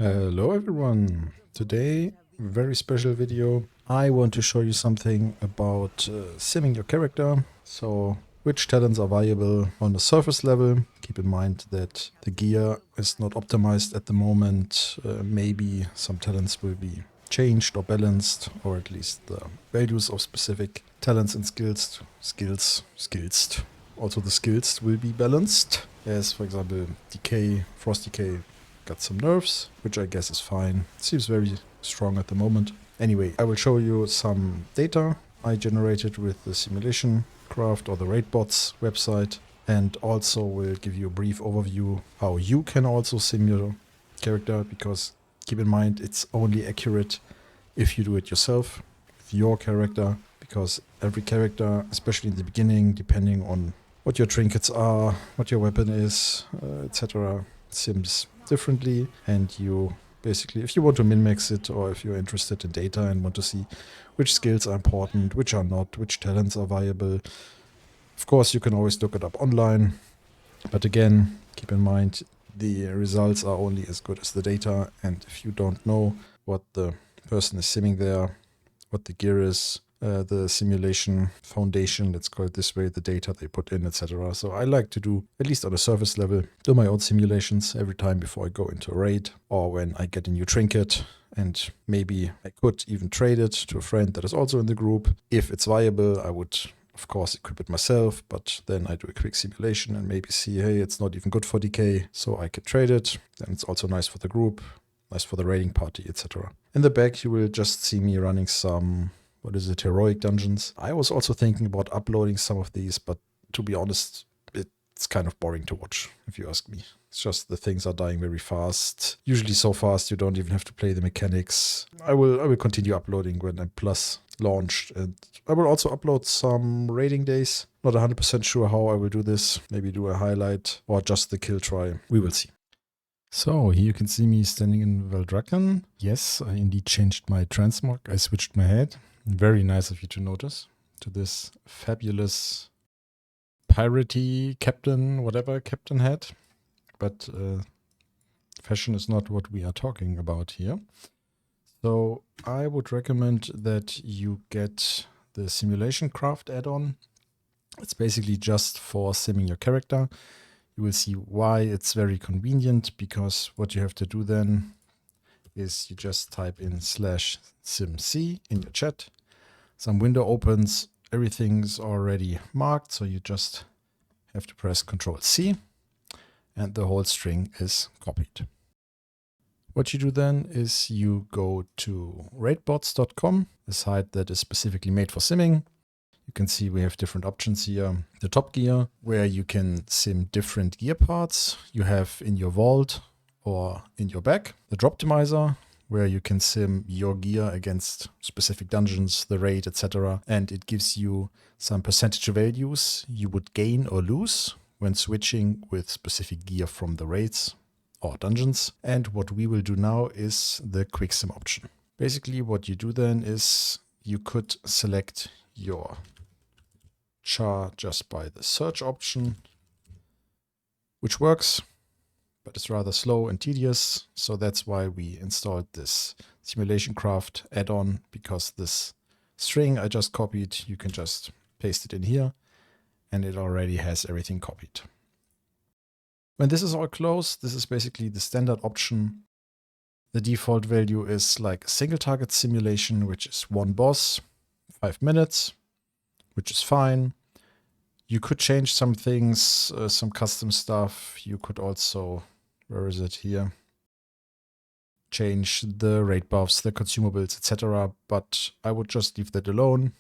Hello everyone! Today, very special video. I want to show you something about simming your character. So, which talents are viable on the surface level. Keep in mind that the gear is not optimized at the moment. Maybe some talents will be changed or balanced, or at least the values of specific talents and skills. Also the skills will be balanced. As for example, Frost DK got some nerfs, which I guess is fine. Seems very strong at the moment. Anyway, I will show you some data I generated with the Simulationcraft or the RaidBots website, and also will give you a brief overview how you can also sim your character, because keep in mind it's only accurate if you do it yourself with your character, because every character, especially in the beginning, depending on what your trinkets are, what your weapon is, etc., sims differently. And you basically, if you want to min-max it, or if you're interested in data and want to see which skills are important, which are not, which talents are viable, of course you can always look it up online. But again, keep in mind the results are only as good as the data, and if you don't know what the person is simming there, what the gear is, the simulation foundation, let's call it this way, the data they put in, etc. So I like to do, at least on a surface level, do my own simulations every time before I go into a raid, or when I get a new trinket, and maybe I could even trade it to a friend that is also in the group. If it's viable, I would of course equip it myself, but then I do a quick simulation and maybe see, hey, it's not even good for DK, so I could trade it. Then it's also nice for the group, nice for the raiding party, etc. In the back you will just see me running some, heroic dungeons. I was also thinking about uploading some of these, but to be honest, it's kind of boring to watch, if you ask me. It's just the things are dying very fast. Usually so fast you don't even have to play the mechanics. I will continue uploading when I'm Plus launched, and I will also upload some raiding days. Not 100% sure how I will do this. Maybe do a highlight or just the kill try. We will see. So here you can see me standing in Valdrakken. Yes, I indeed changed my transmog. I switched my head. Very nice of you to notice. To this fabulous piratey captain, whatever captain hat. But fashion is not what we are talking about here. So I would recommend that you get the Simulationcraft add-on. It's basically just for simming your character. You will see why it's very convenient, because what you have to do then is you just type in /simc in your chat. Some window opens, everything's already marked, so you just have to press Ctrl+C and the whole string is copied. What you do then is you go to raidbots.com, a site that is specifically made for simming. You can see we have different options here. The top gear, where you can sim different gear parts you have in your vault or in your bag. The Droptimizer, where you can sim your gear against specific dungeons, the raid, etc. And it gives you some percentage values you would gain or lose when switching with specific gear from the raids or dungeons. And what we will do now is the quick sim option. Basically what you do then is you could select your char just by the search option, which works, but it's rather slow and tedious. So that's why we installed this Simulationcraft add-on, because this string I just copied, you can just paste it in here and it already has everything copied. When this is all closed, this is basically the standard option. The default value is like a single target simulation, which is one boss, 5 minutes, which is fine. You could change some things, some custom stuff. You could also, where is it here? Change the raid buffs, the consumables, etc. But I would just leave that alone.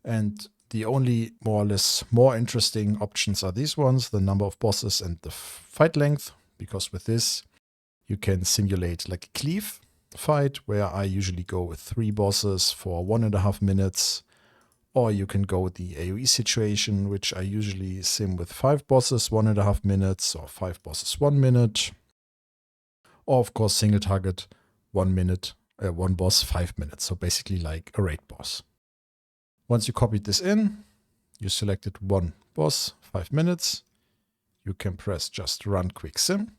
And the only more or less more interesting options are these ones, the number of bosses and the fight length, because with this you can simulate like a cleave fight, where I usually go with 3 bosses for 1.5 minutes. Or you can go the AoE situation, which I usually sim with 5 bosses, 1.5 minutes, or 5 bosses, 1 minute. Or of course single target, 1 minute, 1 boss, 5 minutes. So basically like a raid boss. Once you copied this in, you selected 1 boss, 5 minutes. You can press just run quick sim.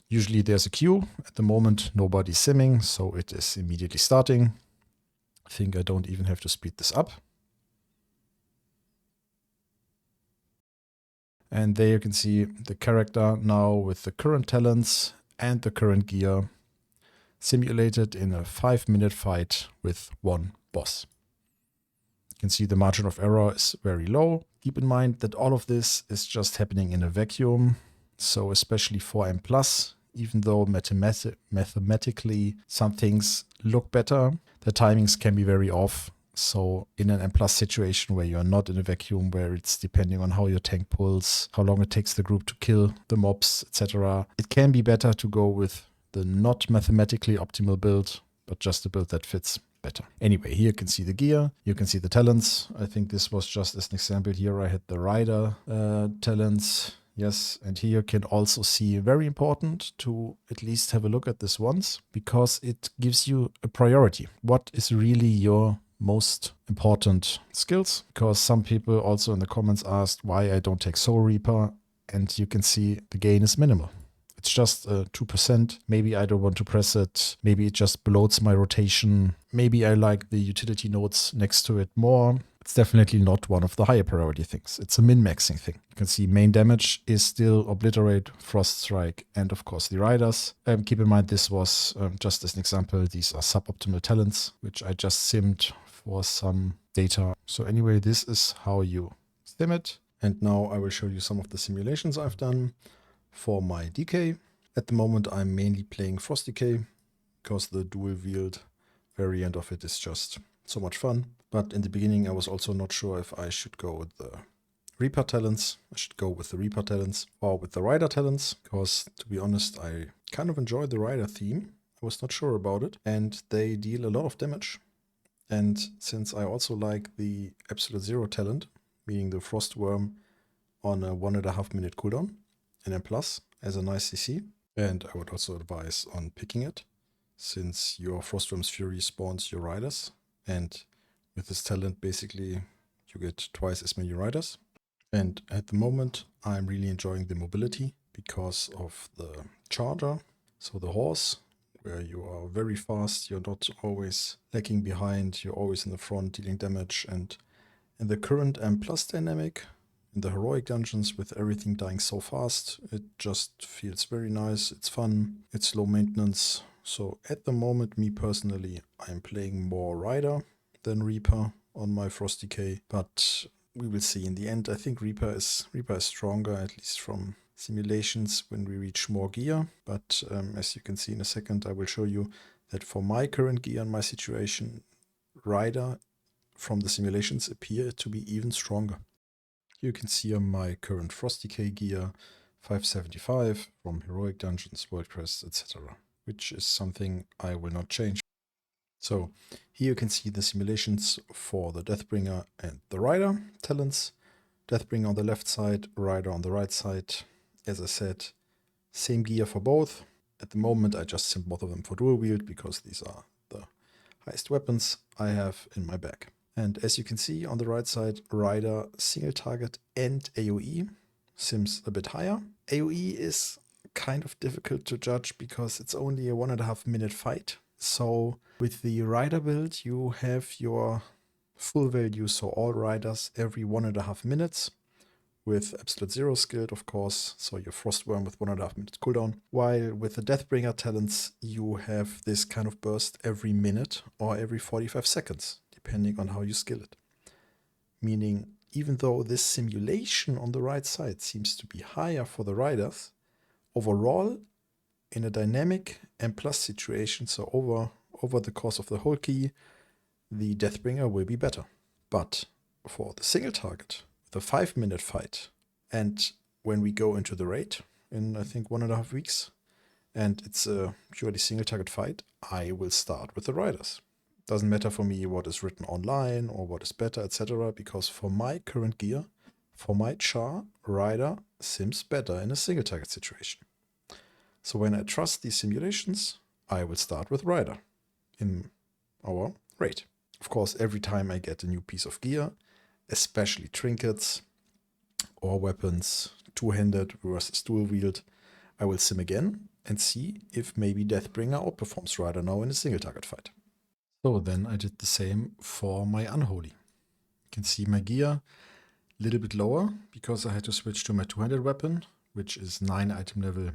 Usually there's a queue. At the moment, nobody's simming, so it is immediately starting. I think I don't even have to speed this up. And there you can see the character now with the current talents and the current gear simulated in a 5-minute fight with one boss. You can see the margin of error is very low. Keep in mind that all of this is just happening in a vacuum. So especially for M+, even though mathematically some things look better, the timings can be very off. So in an M+ situation where you're not in a vacuum, where it's depending on how your tank pulls, how long it takes the group to kill the mobs, etc., it can be better to go with the not mathematically optimal build, but just a build that fits better. Anyway, here you can see the gear, you can see the talents. I think this was just as an example here. I had the rider talents. Yes, and here you can also see, very important to at least have a look at this once, because it gives you a priority. What is really your most important skills? Because some people also in the comments asked why I don't take Soul Reaper, and you can see the gain is minimal. It's just 2%. Maybe I don't want to press it. Maybe it just bloats my rotation. Maybe I like the utility nodes next to it more. It's definitely not one of the higher priority things. It's a min-maxing thing. You can see main damage is still Obliterate, Frost Strike, and of course the Riders. Keep in mind this was just as an example. These are suboptimal talents, which I just simmed for some data. So anyway, this is how you sim it. And now I will show you some of the simulations I've done for my DK. At the moment I'm mainly playing Frost DK because the dual wield variant of it is just so much fun. But in the beginning I was also not sure if I should go with the Reaper talents. I should go with the Reaper talents or with the Rider talents, because to be honest I kind of enjoyed the Rider theme. I was not sure about it, and they deal a lot of damage. And since I also like the Absolute Zero talent, meaning the Frost Worm on a 1.5 minute cooldown in M+, as a nice CC. And I would also advise on picking it, since your Frostworm's Fury spawns your riders. And with this talent, basically, you get twice as many riders. And at the moment, I'm really enjoying the mobility because of the charger. So the horse, where you are very fast, you're not always lagging behind, you're always in the front dealing damage. And in the current M+ dynamic, in the heroic dungeons, with everything dying so fast, it just feels very nice. It's fun, it's low maintenance. So at the moment, me personally, I'm playing more Rider than Reaper on my Frost DK, but we will see in the end. I think Reaper is stronger, at least from simulations, when we reach more gear. But as you can see in a second, I will show you that for my current gear and my situation, Rider from the simulations appear to be even stronger. You can see on my current Frost DK gear 575 from Heroic Dungeons, World Crests, etc., which is something I will not change. So here you can see the simulations for the Deathbringer and the Rider talents. Deathbringer on the left side, Rider on the right side. As I said, same gear for both. At the moment I just simmed both of them for dual wield because these are the highest weapons I have in my bag. And as you can see on the right side, Rider single target and AoE sims a bit higher. AoE is kind of difficult to judge because it's only a 1.5 minute fight. So with the Rider build, you have your full value, so all Riders every 1.5 minutes, with Absolute Zero skilled, of course, so your Frostworm with 1.5 minutes cooldown. While with the Deathbringer talents, you have this kind of burst every minute or every 45 seconds, depending on how you skill it. Meaning, even though this simulation on the right side seems to be higher for the Riders, overall, in a dynamic M+ situation, so over the course of the whole key, the Deathbringer will be better. But for the single target, the 5 minute fight, and when we go into the raid in I think 1.5 weeks, and it's a purely single target fight, I will start with the Riders. Doesn't matter for me what is written online or what is better, etc., because for my current gear, for my char, Rider sims better in a single target situation. So when I trust these simulations, I will start with Rider in our raid. Of course, every time I get a new piece of gear, especially trinkets or weapons, two-handed versus dual-wield, I will sim again and see if maybe Deathbringer outperforms Rider now in a single target fight. So then I did the same for my Unholy. You can see my gear a little bit lower because I had to switch to my two-handed weapon, which is 9 item level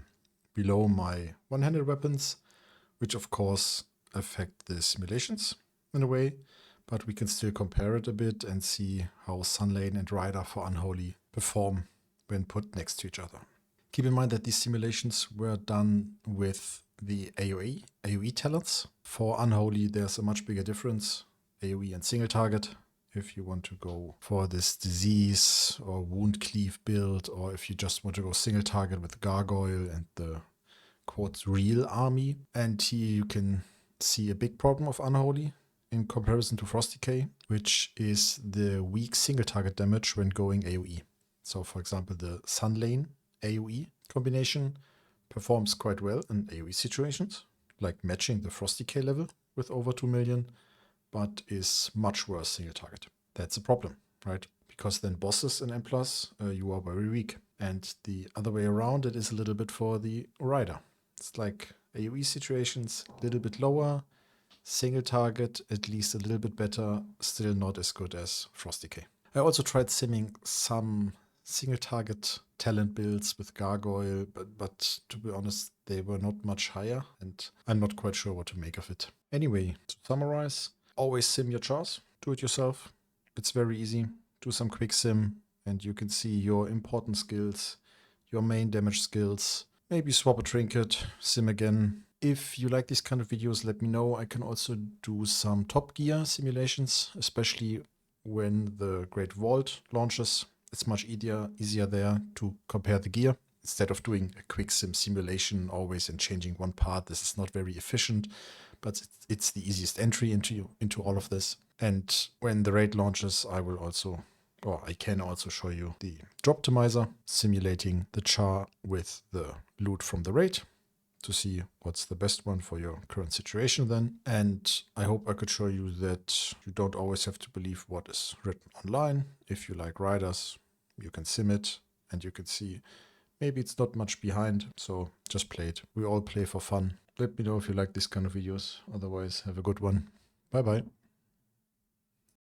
below my one-handed weapons, which of course affect the simulations in a way, but we can still compare it a bit and see how Sunlane and Rider for Unholy perform when put next to each other. Keep in mind that these simulations were done with the AoE talents. For Unholy, there's a much bigger difference, AoE and single target. If you want to go for this disease or wound cleave build, or if you just want to go single target with Gargoyle and the quote real army. And here you can see a big problem of Unholy in comparison to Frost Decay, which is the weak single target damage when going AoE. So for example, the Sunlane AoE combination performs quite well in AoE situations, like matching the Frost Decay level with over 2 million, but is much worse single target. That's a problem, right? Because then bosses in M+, you are very weak. And the other way around, it is a little bit for the Rider. It's like AoE situations, a little bit lower, single target, at least a little bit better, still not as good as Frost Decay. I also tried simming some single target talent builds with Gargoyle, but to be honest, they were not much higher, and I'm not quite sure what to make of it. Anyway, to summarize, always sim your chars, do it yourself. It's very easy. Do some quick sim, and you can see your important skills, your main damage skills. Maybe swap a trinket, sim again. If you like these kind of videos, let me know. I can also do some Top Gear simulations, especially when the Great Vault launches. It's much easier there to compare the gear. Instead of doing a quick simulation always and changing one part, this is not very efficient, but it's the easiest entry into all of this. And when the raid launches, I can also show you the Droptimizer, simulating the char with the loot from the raid to see what's the best one for your current situation then. And I hope I could show you that you don't always have to believe what is written online. If you like riders, you can sim it and you can see maybe it's not much behind, so just play it. We all play for fun. Let me know if you like this kind of videos. Otherwise, have a good one. Bye bye.